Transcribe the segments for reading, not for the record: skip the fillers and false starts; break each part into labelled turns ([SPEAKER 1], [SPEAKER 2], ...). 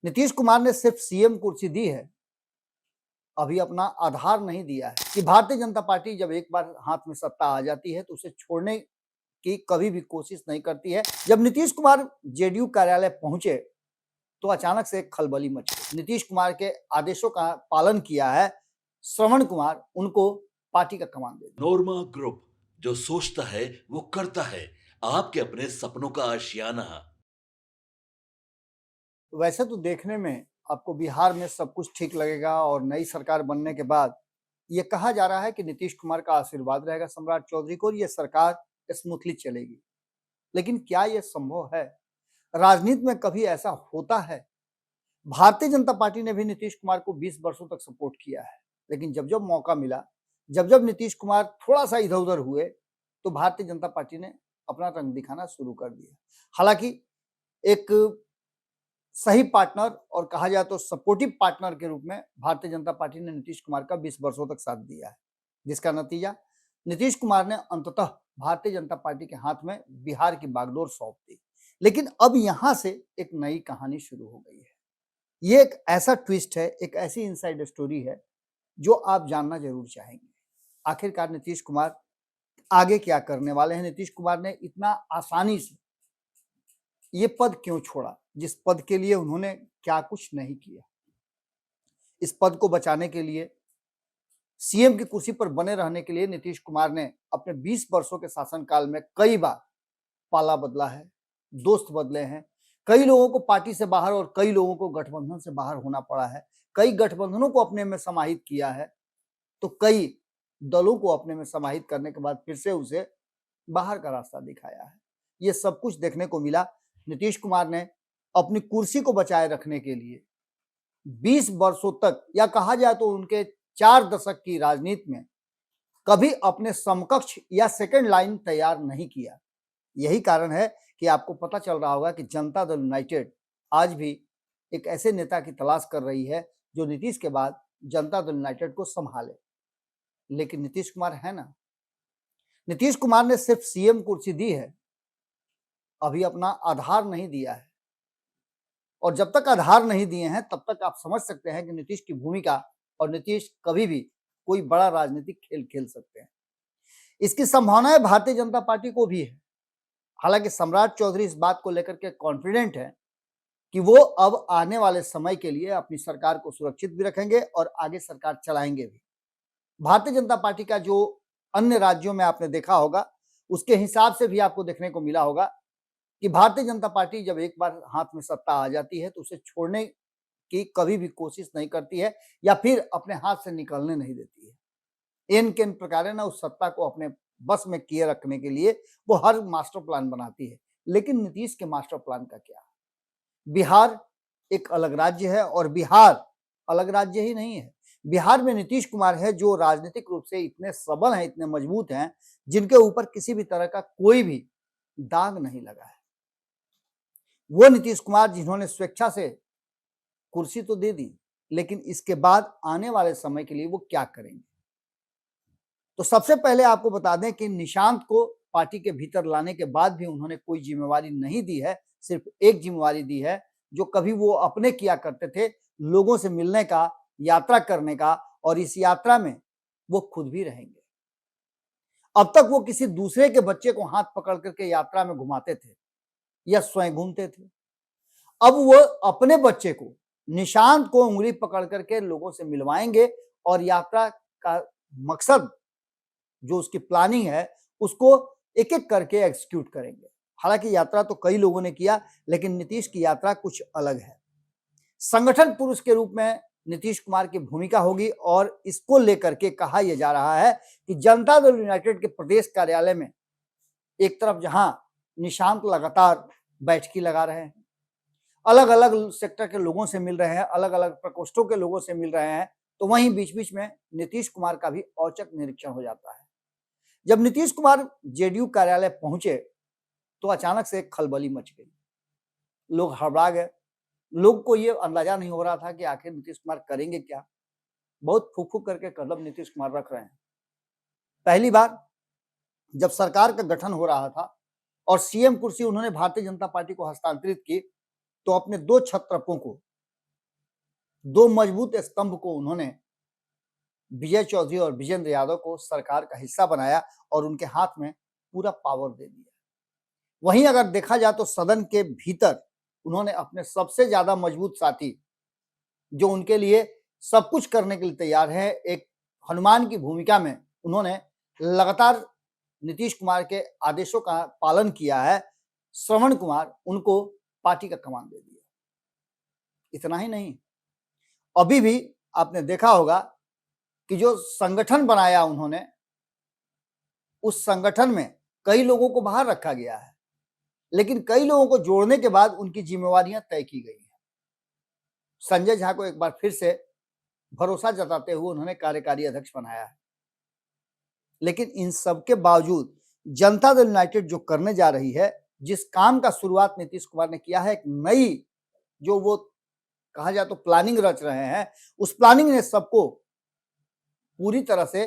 [SPEAKER 1] नीतीश कुमार ने सिर्फ सीएम कुर्सी दी है, अभी अपना आधार नहीं दिया है कि भारतीय जनता पार्टी जब एक बार हाथ में सत्ता आ जाती है तो उसे छोड़ने की कभी भी कोशिश नहीं करती है। जब नीतीश कुमार जेडीयू कार्यालय पहुंचे तो अचानक से एक खलबली मच गई। नीतीश कुमार के आदेशों का पालन किया है श्रवण कुमार, उनको पार्टी का कमान दे दिया।
[SPEAKER 2] नोरमा ग्रुप, जो सोचता है वो करता है। आपके अपने सपनों का आशियाना।
[SPEAKER 1] वैसे तो देखने में आपको बिहार में सब कुछ ठीक लगेगा और नई सरकार बनने के बाद ये कहा जा रहा है कि नीतीश कुमार का आशीर्वाद रहेगा सम्राट चौधरी को और ये सरकार स्मूथली चलेगी। लेकिन क्या ये संभव है? राजनीति में कभी ऐसा होता है? भारतीय जनता पार्टी ने भी नीतीश कुमार को 20 वर्षों तक सपोर्ट किया है, लेकिन जब जब मौका मिला, जब जब नीतीश कुमार थोड़ा सा इधर उधर हुए तो भारतीय जनता पार्टी ने अपना रंग दिखाना शुरू कर दिया। हालांकि एक सही पार्टनर और कहा जाए तो सपोर्टिव पार्टनर के रूप में भारतीय जनता पार्टी ने नीतीश कुमार का 20 वर्षों तक साथ दिया है, जिसका नतीजा नीतीश कुमार ने अंततः भारतीय जनता पार्टी के हाथ में बिहार की बागडोर सौंप दी। लेकिन अब यहां से एक नई कहानी शुरू हो गई है। ये एक ऐसा ट्विस्ट है, एक ऐसी इनसाइड स्टोरी है जो आप जानना जरूर चाहेंगे। आखिरकार नीतीश कुमार आगे क्या करने वाले हैं? नीतीश कुमार ने इतना आसानी से ये पद क्यों छोड़ा, जिस पद के लिए उन्होंने क्या कुछ नहीं किया? इस पद को बचाने के लिए, सीएम की कुर्सी पर बने रहने के लिए नीतीश कुमार ने अपने 20 वर्षों के शासनकाल में कई बार पाला बदला है, दोस्त बदले हैं, कई लोगों को पार्टी से बाहर और कई लोगों को गठबंधन से बाहर होना पड़ा है, कई गठबंधनों को अपने में समाहित किया है, तो कई दलों को अपने में समाहित करने के बाद फिर से उसे बाहर का रास्ता दिखाया है। ये सब कुछ देखने को मिला। नीतीश कुमार ने अपनी कुर्सी को बचाए रखने के लिए 20 वर्षों तक, या कहा जाए तो उनके 4 दशक की राजनीति में कभी अपने समकक्ष या सेकंड लाइन तैयार नहीं किया। यही कारण है कि आपको पता चल रहा होगा कि जनता दल यूनाइटेड आज भी एक ऐसे नेता की तलाश कर रही है जो नीतीश के बाद जनता दल यूनाइटेड को संभाले। लेकिन नीतीश कुमार है ना, नीतीश कुमार ने सिर्फ सीएम कुर्सी दी है, अभी अपना आधार नहीं दिया है। और जब तक आधार नहीं दिए हैं तब तक आप समझ सकते हैं कि नीतीश की भूमिका, और नीतीश कभी भी कोई बड़ा राजनीतिक खेल खेल सकते हैं। इसकी संभावनाएं भारतीय जनता पार्टी को भी है। हालांकि सम्राट चौधरी इस बात को लेकर के कॉन्फिडेंट है कि वो अब आने वाले समय के लिए अपनी सरकार को सुरक्षित भी रखेंगे और आगे सरकार चलाएंगे भी। भारतीय जनता पार्टी का जो अन्य राज्यों में आपने देखा होगा, उसके हिसाब से भी आपको देखने को मिला होगा कि भारतीय जनता पार्टी जब एक बार हाथ में सत्ता आ जाती है तो उसे छोड़ने की कभी भी कोशिश नहीं करती है या फिर अपने हाथ से निकलने नहीं देती है। इन किन प्रकार ना उस सत्ता को अपने बस में किए रखने के लिए वो हर मास्टर प्लान बनाती है। लेकिन नीतीश के मास्टर प्लान का क्या? बिहार एक अलग राज्य है और बिहार अलग राज्य ही नहीं है। बिहार में नीतीश कुमार है जो राजनीतिक रूप से इतने सबल हैं, इतने मजबूत हैं, जिनके ऊपर किसी भी तरह का कोई भी दाग नहीं लगा है। वो नीतीश कुमार जिन्होंने स्वेच्छा से कुर्सी तो दे दी, लेकिन इसके बाद आने वाले समय के लिए वो क्या करेंगे? तो सबसे पहले आपको बता दें कि निशांत को पार्टी के भीतर लाने के बाद भी उन्होंने कोई जिम्मेवारी नहीं दी है। सिर्फ एक जिम्मेवारी दी है जो कभी वो अपने किया करते थे, लोगों से मिलने का, यात्रा करने का, और इस यात्रा में वो खुद भी रहेंगे। अब तक वो किसी दूसरे के बच्चे को हाथ पकड़ करके यात्रा में घुमाते थे या स्वयं घूमते थे। अब वो अपने बच्चे को, निशांत को उंगली पकड़ करके लोगों से मिलवाएंगे और यात्रा का मकसद जो उसकी प्लानिंग है उसको एक एक करके एग्जीक्यूट करेंगे। हालांकि यात्रा तो कई लोगों ने किया, लेकिन नीतीश की यात्रा कुछ अलग है। संगठन पुरुष के रूप में नीतीश कुमार की भूमिका होगी और इसको लेकर के कहा यह जा रहा है कि जनता दल यूनाइटेड के प्रदेश कार्यालय में एक तरफ जहां निशांत लगातार बैठकी लगा रहे हैं, अलग अलग सेक्टर के लोगों से मिल रहे हैं, अलग अलग प्रकोष्ठों के लोगों से मिल रहे हैं, तो वहीं बीच बीच में नीतीश कुमार का भी औचक निरीक्षण हो जाता है। जब नीतीश कुमार जेडीयू कार्यालय पहुंचे तो अचानक से एक खलबली मच गई। लोग हड़बड़ा गए। लोग को ये अंदाजा नहीं हो रहा था कि आखिर नीतीश कुमार करेंगे क्या। बहुत फूक फूक करके कदम नीतीश कुमार रख रहे हैं। पहली बार जब सरकार का गठन हो रहा था और सीएम कुर्सी उन्होंने भारतीय जनता पार्टी को हस्तांतरित की, तो अपने 2 छत्रपों को दो मजबूत स्तंभ को उन्होंने विजय चौधरी और विजेंद्र यादव को सरकार का हिस्सा बनाया और उनके हाथ में पूरा पावर दे दिया। वहीं अगर देखा जाए तो सदन के भीतर उन्होंने अपने सबसे ज्यादा मजबूत साथी, जो उनके लिए सब कुछ करने के लिए तैयार है, एक हनुमान की भूमिका में उन्होंने लगातार नीतीश कुमार के आदेशों का पालन किया है, श्रवण कुमार, उनको पार्टी का कमान दे दिया। इतना ही नहीं, अभी भी आपने देखा होगा कि जो संगठन बनाया उन्होंने, उस संगठन में कई लोगों को बाहर रखा गया है, लेकिन कई लोगों को जोड़ने के बाद उनकी जिम्मेवारियां तय की गई हैं। संजय झा को एक बार फिर से भरोसा जताते हुए उन्होंने कार्यकारी अध्यक्ष बनाया है। लेकिन इन सब के बावजूद जनता दल यूनाइटेड जो करने जा रही है, जिस काम का शुरुआत नीतीश कुमार ने किया है, एक नई जो वो कहा जाए तो प्लानिंग रच रहे हैं, उस प्लानिंग ने सबको पूरी तरह से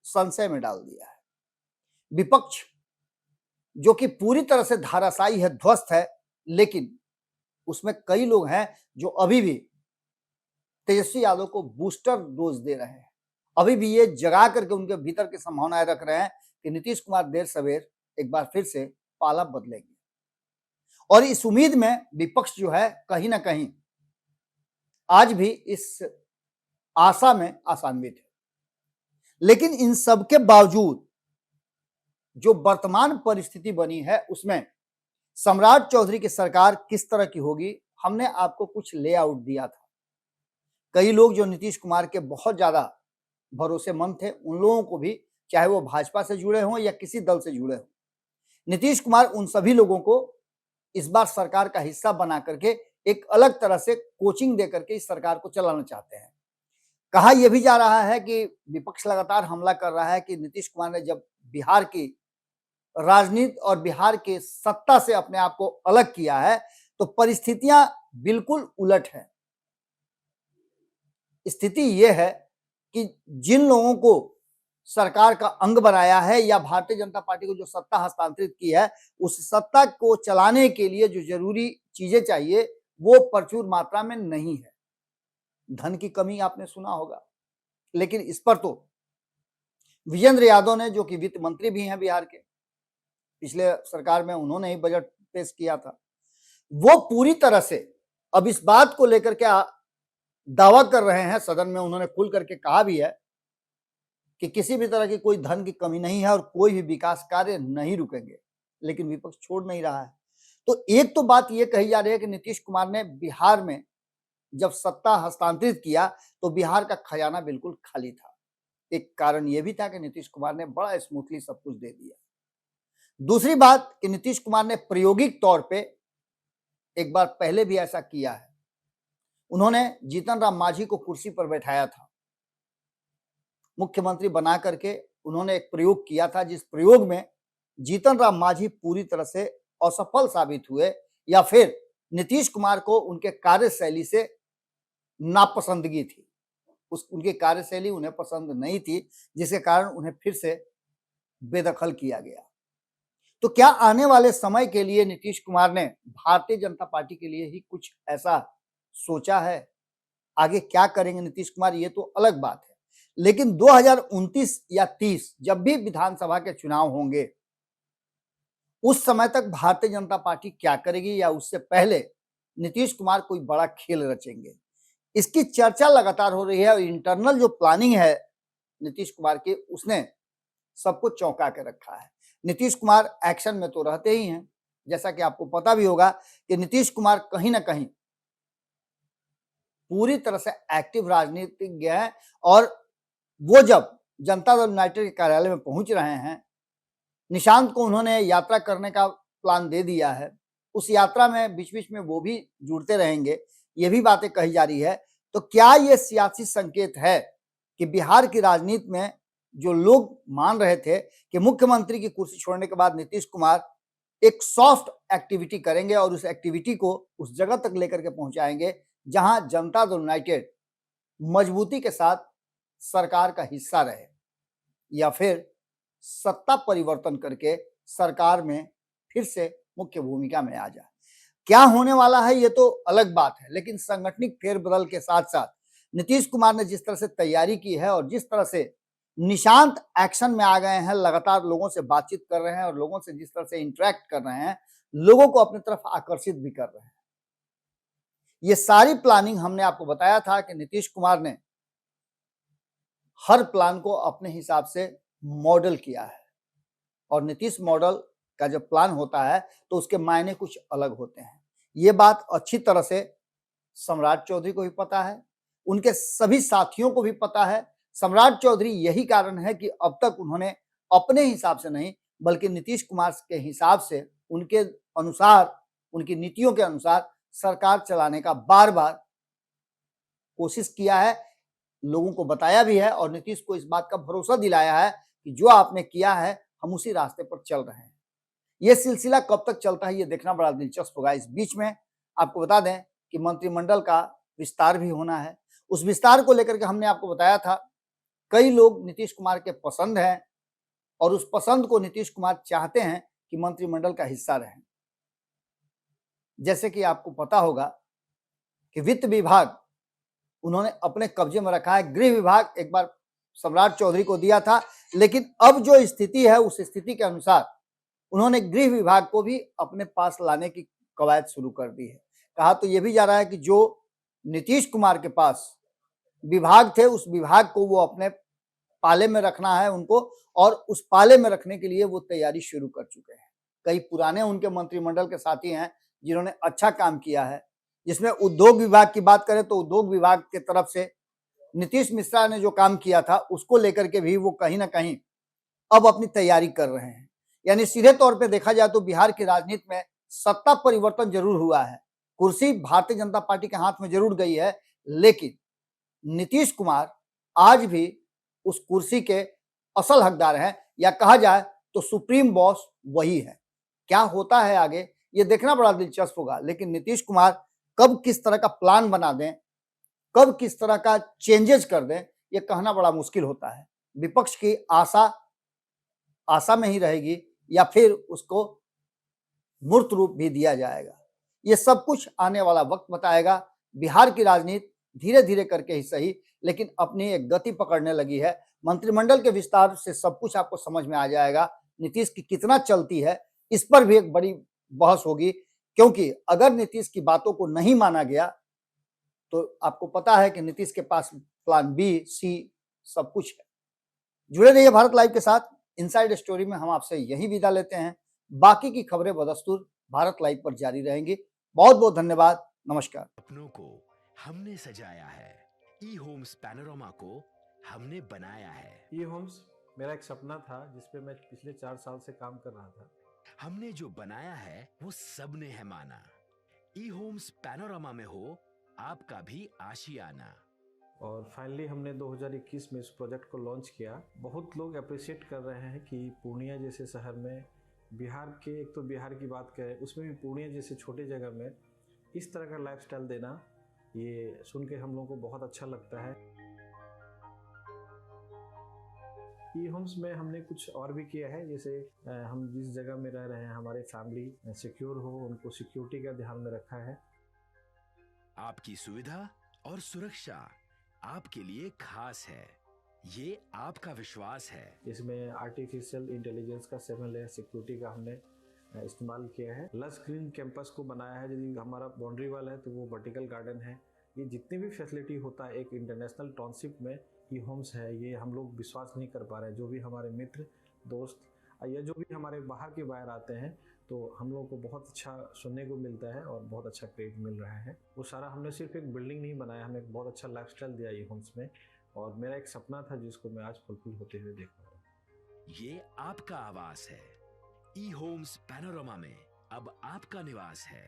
[SPEAKER 1] संशय में डाल दिया है। विपक्ष जो कि पूरी तरह से धाराशायी है, ध्वस्त है, लेकिन उसमें कई लोग हैं जो अभी भी तेजस्वी यादव को बूस्टर डोज दे रहे हैं, अभी भी ये जगा करके उनके भीतर की संभावनाएं रख रहे हैं कि नीतीश कुमार देर सवेर एक बार फिर से पाला बदलेंगे। और इस उम्मीद में विपक्ष जो है कहीं ना कहीं आज भी इस आशा में आशान्वित है। लेकिन इन सब के बावजूद जो वर्तमान परिस्थिति बनी है, उसमें सम्राट चौधरी की सरकार किस तरह की होगी, हमने आपको कुछ लेआउट दिया था। कई लोग जो नीतीश कुमार के बहुत ज्यादा भरोसेमंद थे, उन लोगों को भी, चाहे वो भाजपा से जुड़े हों या किसी दल से जुड़े हों, नीतीश कुमार उन सभी लोगों को इस बार सरकार का हिस्सा बना करके एक अलग तरह से कोचिंग दे करके इस सरकार को चलाना चाहते हैं। कहा यह भी जा रहा है कि विपक्ष लगातार हमला कर रहा है कि नीतीश कुमार ने जब बिहार की राजनीति और बिहार के सत्ता से अपने आप को अलग किया है, तो परिस्थितियां बिल्कुल उलट है। स्थिति यह है कि जिन लोगों को सरकार का अंग बनाया है या भारतीय जनता पार्टी को जो सत्ता हस्तांतरित की है, उस सत्ता को चलाने के लिए जो जरूरी चीजें चाहिए वो प्रचुर मात्रा में नहीं है। धन की कमी आपने सुना होगा, लेकिन इस पर तो विजेंद्र यादव ने, जो कि वित्त मंत्री भी हैं बिहार के, पिछले सरकार में उन्होंने ही बजट पेश किया था, वो पूरी तरह से अब इस बात को लेकर के दावा कर रहे हैं, सदन में उन्होंने खुल करके कहा भी है कि किसी भी तरह की कोई धन की कमी नहीं है और कोई भी विकास कार्य नहीं रुकेंगे, लेकिन विपक्ष छोड़ नहीं रहा है। तो एक तो बात यह कही जा रही है कि नीतीश कुमार ने बिहार में जब सत्ता हस्तांतरित किया तो बिहार का खजाना बिल्कुल खाली था। एक कारण यह भी था कि नीतीश कुमार ने बड़ा स्मूथली सब कुछ दे दिया। दूसरी बात कि नीतीश कुमार ने प्रायोगिक तौर पे एक बार पहले भी ऐसा किया है। उन्होंने जीतन राम मांझी को कुर्सी पर बैठाया था, मुख्यमंत्री बना करके उन्होंने एक प्रयोग किया था, जिस प्रयोग में जीतन राम मांझी पूरी तरह से असफल साबित हुए, या फिर नीतीश कुमार को उनके कार्यशैली से नापसंदगी थी, उनकी कार्यशैली उन्हें पसंद नहीं थी, जिसके कारण उन्हें फिर से बेदखल किया गया। तो क्या आने वाले समय के लिए नीतीश कुमार ने भारतीय जनता पार्टी के लिए ही कुछ ऐसा सोचा है? आगे क्या करेंगे नीतीश कुमार, ये तो अलग बात है, लेकिन 2029 या 30 जब भी विधानसभा के चुनाव होंगे, उस समय तक भारतीय जनता पार्टी क्या करेगी, या उससे पहले नीतीश कुमार कोई बड़ा खेल रचेंगे, इसकी चर्चा लगातार हो रही है। और इंटरनल जो प्लानिंग है नीतीश कुमार की, उसने सबको चौंका के रखा है। नीतीश कुमार एक्शन में तो रहते ही हैं, जैसा कि आपको पता भी होगा कि नीतीश कुमार कहीं ना कहीं पूरी तरह से एक्टिव राजनीतिज्ञ हैं, और वो जब जनता दल यूनाइटेड के कार्यालय में पहुंच रहे हैं, निशांत को उन्होंने यात्रा करने का प्लान दे दिया है, उस यात्रा में बीच बीच में वो भी जुड़ते रहेंगे, ये भी बातें कही जा रही है। तो क्या ये सियासी संकेत है कि बिहार की राजनीति में जो लोग मान रहे थे कि मुख्यमंत्री की कुर्सी छोड़ने के बाद नीतीश कुमार एक सॉफ्ट एक्टिविटी करेंगे और उस एक्टिविटी को उस जगह तक लेकर के पहुंचाएंगे जहां जनता दल यूनाइटेड मजबूती के साथ सरकार का हिस्सा रहे, या फिर सत्ता परिवर्तन करके सरकार में फिर से मुख्य भूमिका में आ जाए? क्या होने वाला है ये तो अलग बात है, लेकिन संगठनिक फेरबदल के साथ साथ नीतीश कुमार ने जिस तरह से तैयारी की है और जिस तरह से निशांत एक्शन में आ गए हैं, लगातार लोगों से बातचीत कर रहे हैं और लोगों से जिस तरह से इंटरेक्ट कर रहे हैं, लोगों को अपनी तरफ आकर्षित भी कर रहे हैं। ये सारी प्लानिंग हमने आपको बताया था कि नीतीश कुमार ने हर प्लान को अपने हिसाब से मॉडल किया है और नीतीश मॉडल का जब प्लान होता है तो उसके मायने कुछ अलग होते हैं। ये बात अच्छी तरह से सम्राट चौधरी को भी पता है, उनके सभी साथियों को भी पता है। सम्राट चौधरी यही कारण है कि अब तक उन्होंने अपने हिसाब से नहीं बल्कि नीतीश कुमार के हिसाब से, उनके अनुसार, उनकी नीतियों के अनुसार सरकार चलाने का बार बार कोशिश किया है, लोगों को बताया भी है और नीतीश को इस बात का भरोसा दिलाया है कि जो आपने किया है हम उसी रास्ते पर चल रहे हैं। यह सिलसिला कब तक चलता है ये देखना बड़ा दिलचस्प होगा। इस बीच में आपको बता दें कि मंत्रिमंडल का विस्तार भी होना है। उस विस्तार को लेकर के हमने आपको बताया था, कई लोग नीतीश कुमार के पसंद हैं और उस पसंद को नीतीश कुमार चाहते हैं कि मंत्रिमंडल का हिस्सा रहें। जैसे कि आपको पता होगा कि वित्त विभाग उन्होंने अपने कब्जे में रखा है, गृह विभाग एक बार सम्राट चौधरी को दिया था, लेकिन अब जो स्थिति है उस स्थिति के अनुसार उन्होंने गृह विभाग को भी अपने पास लाने की कवायद शुरू कर दी है। कहा तो यह भी जा रहा है कि जो नीतीश कुमार के पास विभाग थे उस विभाग को वो अपने पाले में रखना है उनको, और उस पाले में रखने के लिए वो तैयारी शुरू कर चुके हैं। कई पुराने उनके मंत्रिमंडल के साथी हैं जिन्होंने अच्छा काम किया है, जिसमें उद्योग विभाग की बात करें तो उद्योग विभाग की तरफ से नीतीश मिश्रा ने जो काम किया था उसको लेकर के भी वो कहीं ना कहीं अब अपनी तैयारी कर रहे हैं। यानी सीधे तौर पे देखा जाए तो बिहार की राजनीति में सत्ता परिवर्तन जरूर हुआ है, कुर्सी भारतीय जनता पार्टी के हाथ में जरूर गई है, लेकिन नीतीश कुमार आज भी उस कुर्सी के असल हकदार हैं, या कहा जाए तो सुप्रीम बॉस वही है। क्या होता है आगे ये देखना बड़ा दिलचस्प होगा, लेकिन नीतीश कुमार कब किस तरह का प्लान बना दें, कब किस तरह का चेंजेस कर दें, ये कहना बड़ा मुश्किल होता है। विपक्ष की आशा में ही रहेगी या फिर उसको मूर्त रूप भी दिया जाएगा, ये सब कुछ आने वाला वक्त बताएगा। बिहार की राजनीति धीरे धीरे करके ही सही लेकिन अपनी एक गति पकड़ने लगी है। मंत्रिमंडल के विस्तार से सब कुछ आपको समझ में आ जाएगा। नीतीश की कितना चलती है इस पर भी एक बड़ी बहस होगी, क्योंकि अगर नीतीश की बातों को नहीं माना गया तो आपको पता है कि नीतीश के पास प्लान बी सी सब कुछ है। जुड़े रहिए भारत लाइव के साथ। इनसाइड स्टोरी में हम आपसे यही विदा लेते हैं, बाकी की खबरें बदस्तूर भारत लाइव पर जारी रहेंगी। बहुत बहुत धन्यवाद, नमस्कार।
[SPEAKER 3] अपनों को हमने सजाया है, ई होम्स पैनोरामा को हमने बनाया है।
[SPEAKER 4] ई होम्स मेरा एक सपना था जिस पे मैं पिछले 4 साल से काम कर रहा था।
[SPEAKER 3] हमने जो बनाया है वो सबने है माना। ई होम्स पैनोरामा में हो आपका भी आशियाना।
[SPEAKER 4] और फाइनली हमने 2021 में इस प्रोजेक्ट को लॉन्च किया। बहुत लोग अप्रिशिएट कर रहे हैं कि पूर्णिया जैसे शहर में, बिहार के, एक तो बिहार की बात करें उसमें भी पूर्णिया जैसे छोटे जगह में इस तरह का लाइफस्टाइल देना, ये सुन के हम लोगों को बहुत अच्छा लगता है। ई होम्स में हमने कुछ और भी किया है, जैसे हम जिस जगह में रह रहे हैं हमारे फैमिली सिक्योर हो, उनको सिक्योरिटी का ध्यान में रखा है।
[SPEAKER 3] आपकी सुविधा और सुरक्षा आपके लिए खास है, ये आपका विश्वास है।
[SPEAKER 4] इसमें आर्टिफिशियल इंटेलिजेंस का 7 लेयर सिक्योरिटी का हमने इस्तेमाल किया है। लस ग्रीन कैंपस को बनाया है, यदि हमारा बाउंड्री वाल है तो वो वर्टिकल गार्डन है। ये जितनी भी फैसिलिटी होता है एक इंटरनेशनल टाउनशिप में ई होम्स है, ये हम लोग विश्वास नहीं कर पा रहे हैं। जो भी हमारे मित्र दोस्त या जो भी हमारे बाहर के बाहर आते हैं तो हम लोगों को बहुत अच्छा सुनने को मिलता है और बहुत अच्छा क्रेडिट मिल रहा है। वो सारा हमने सिर्फ एक बिल्डिंग नहीं बनाया, हमें एक बहुत अच्छा लाइफस्टाइल दिया ई होम्स में, और मेरा एक सपना था जिसको मैं आज फुलफिल होते हुए देख रहा हूँ।
[SPEAKER 3] ये आपका आवास है। ई होम्स पैनोरामा में अब आपका निवास है।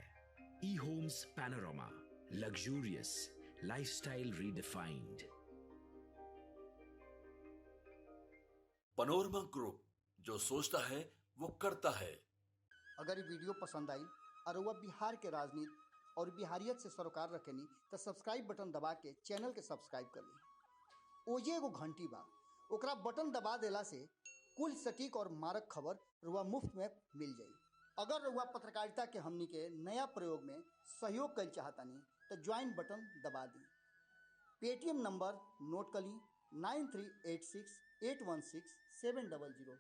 [SPEAKER 3] E homes panorama, luxurious lifestyle redefined.
[SPEAKER 2] Panorama group, जो सोचता है वो करता है।
[SPEAKER 1] अगर ये वीडियो पसंद आई और वह बिहार के राजनीति और बिहारियत से सरोकार रखेनी तो सब्सक्राइब बटन दबा के चैनल के सब्सक्राइब कर ली। ओजे एगो घंटी बा, ओकरा बटन दबा देला से कुल सटीक और मारक खबर रुआ मुफ्त में मिल जाई। अगर रउआ पत्रकारिता के हमनी के नया प्रयोग में सहयोग कर चाहतानी तो ज्वाइन बटन दबा दी। पेटीएम नंबर नोट कर ली 9386816700।